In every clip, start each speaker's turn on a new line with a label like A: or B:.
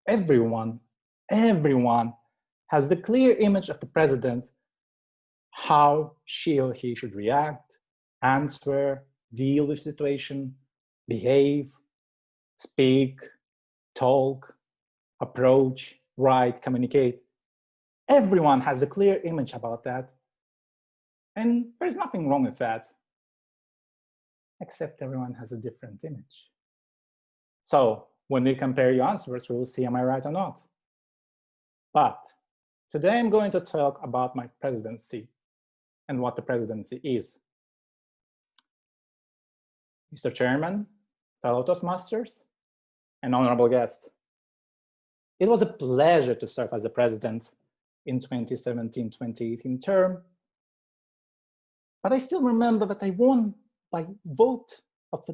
A: everyone has the clear image of the president, how she or he should react, answer, deal with situation, behave, speak, talk, approach, write, communicate. Everyone has a clear image about that. And there's nothing wrong with that, except everyone has a different image. So when we compare your answers, we will see, am I right or not? But today I'm going to talk about my presidency and what the presidency is. Mr. Chairman, fellow Toastmasters, and honorable guests, it was a pleasure to serve as a president in 2017-2018 term, but I still remember that I won by vote of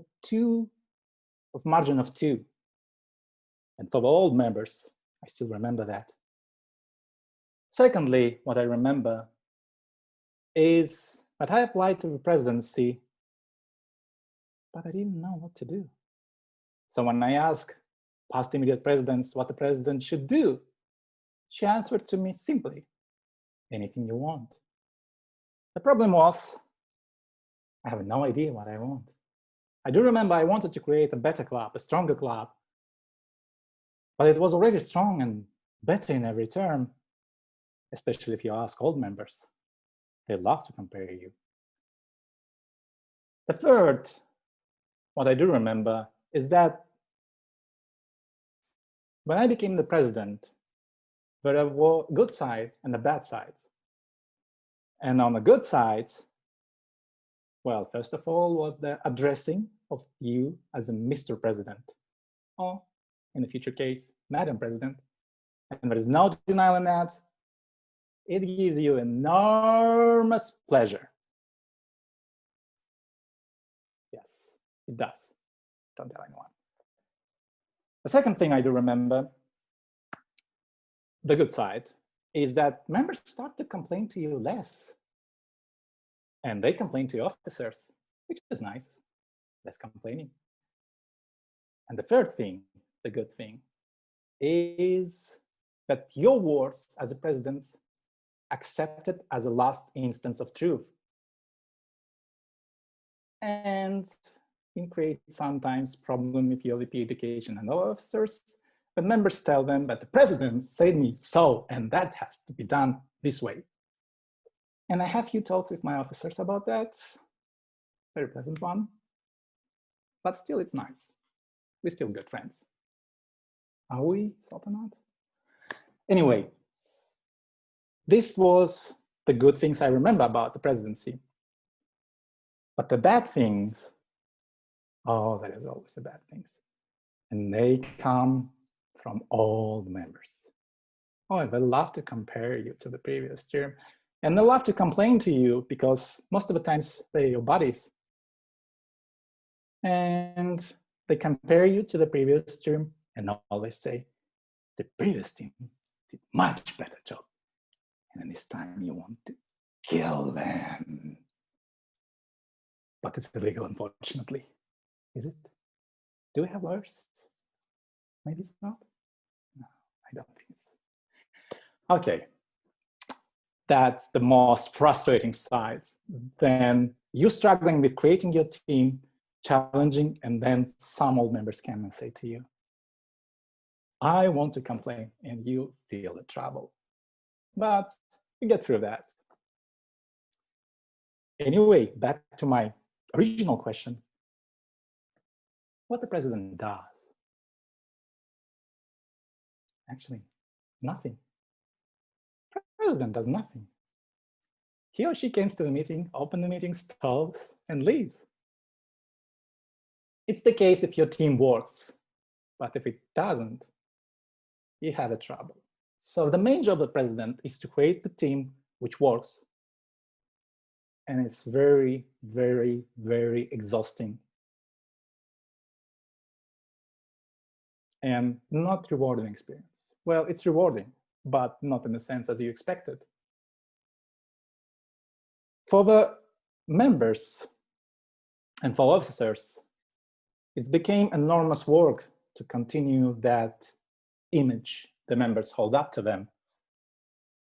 A: margin of 2. And for the old members, I still remember that. Secondly, what I remember is that I applied to the presidency, but I didn't know what to do. So when I asked past immediate presidents what the president should do, she answered to me simply, anything you want. The problem was, I have no idea what I want. I do remember I wanted to create a better club, a stronger club, but it was already strong and better in every term, especially if you ask old members. They love to compare you. The third, what I do remember, is that when I became the president, there were good sides and the bad sides. And on the good sides, well, first of all, was the addressing of you as a Mr. President, or in the future case, Madam President. And there is no denial in that. It gives you enormous pleasure. Yes, it does. Don't tell anyone. The second thing I do remember, the good side, is that members start to complain to you less. And they complain to officers, which is nice, less complaining. And the third thing, the good thing, is that your words as a president accepted as a last instance of truth. And it creates sometimes problem with your VP education and officers, but members tell them that the president said me so, and that has to be done this way. And I have few talks with my officers about that. Very pleasant one. But still, it's nice. We're still good friends. Are we, Sultanat? Anyway, this was the good things I remember about the presidency. But the bad things, oh, there is always the bad things. And they come from all the members. Oh, they love to compare you to the previous term. And they love to complain to you because most of the times they're your buddies. And they compare you to the previous term and always say, the previous team did much better job. And then this time you want to kill them. But it's illegal, unfortunately. Is it? Do we have lawyers? Maybe it's not? No, I don't think it's. Okay. That's the most frustrating side. Then you're struggling with creating your team, challenging, and then some old members come and say to you, I want to complain, and you feel the trouble. But you get through that. Anyway, back to my original question. What the president does? Actually, nothing. The president does nothing. He or she comes to the meeting, opens the meeting, talks, and leaves. It's the case if your team works, but if it doesn't, you have a trouble. So the main job of the president is to create the team which works. And it's very, very, very exhausting. And not rewarding experience. Well, it's rewarding, but not in the sense as you expected. For the members and for officers, it became enormous work to continue that image the members hold up to them.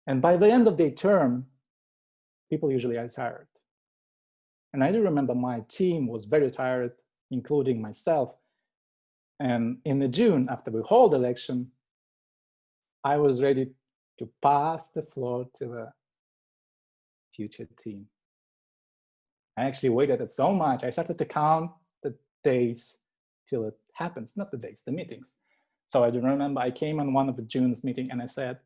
A: And by the end of the term, people usually are tired. And I do remember my team was very tired, including myself. And in the June, after we hold the election, I was ready to pass the floor to the future team. I actually waited it so much. I started to count the days till it happens, not the days, the meetings. So I do remember I came on one of the June's meeting and I said,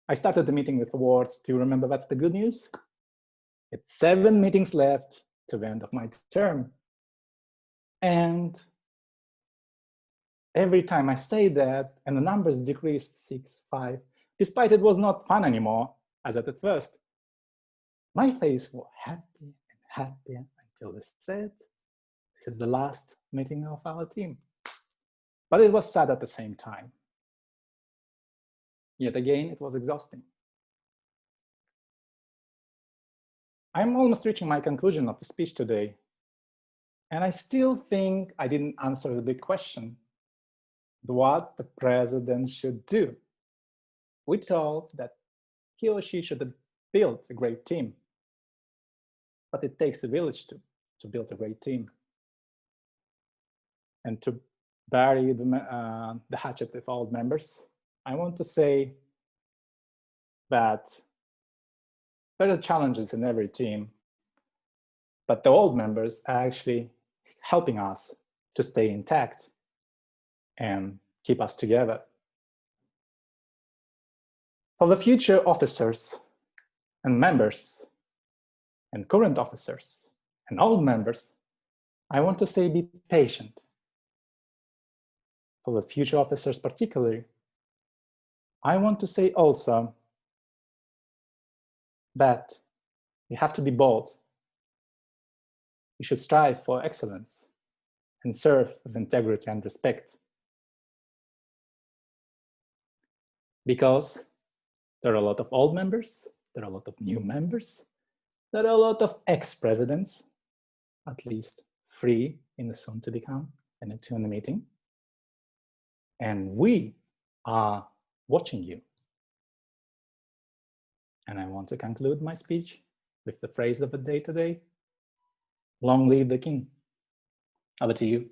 A: I started the meeting with the words, do you remember what's the good news? It's 7 meetings left to the end of my term. And every time I say that, and the numbers decreased 6, 5, despite it was not fun anymore, as at first, my face was happy and happy until they said, this is the last meeting of our team. But it was sad at the same time. Yet again, it was exhausting. I'm almost reaching my conclusion of the speech today. And I still think I didn't answer the big question, what the president should do. We thought that he or she should build a great team. But it takes a village to build a great team. And to bury the hatchet with old members, I want to say that there are challenges in every team, but the old members are actually helping us to stay intact and keep us together. For the future officers and members and current officers and old members, I want to say be patient. For the future officers particularly, I want to say also that you have to be bold. You should strive for excellence and serve with integrity and respect. Because there are a lot of old members, there are a lot of new members, there are a lot of ex-presidents, at least 3 in the soon to become, and 2 in the meeting. And we are watching you. And I want to conclude my speech with the phrase of the day today, long live the king. Over to you.